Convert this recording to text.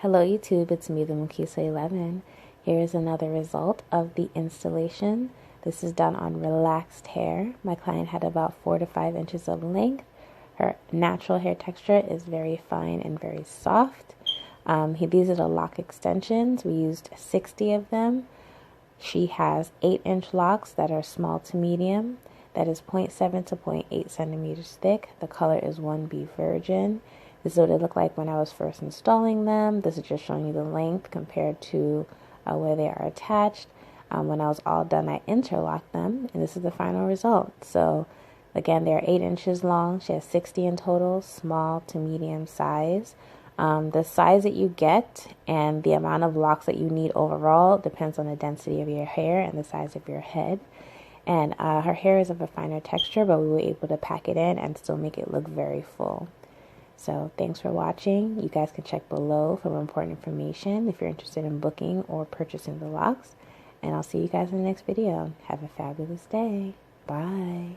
Hello YouTube, it's me, the Mukisa 11. Here is another result of the installation. This is done on relaxed hair. My client had about 4 to 5 inches of length. Her natural hair texture is very fine and very soft. These are the lock extensions. We used 60 of them. She has 8-inch locks that are small to medium. That is 0.7 to 0.8 centimeters thick. The color is 1B Virgin. This is what it looked like when I was first installing them. This is just showing you the length compared to where they are attached. When I was all done, I interlocked them, and this is the final result. So again, they're 8 inches long. She has 60 in total, small to medium size. The size that you get and the amount of locks that you need overall depends on the density of your hair and the size of your head. And her hair is of a finer texture, but we were able to pack it in and still make it look very full. So thanks for watching. You guys can check below for more important information if you're interested in booking or purchasing the locks. And I'll see you guys in the next video. Have a fabulous day. Bye.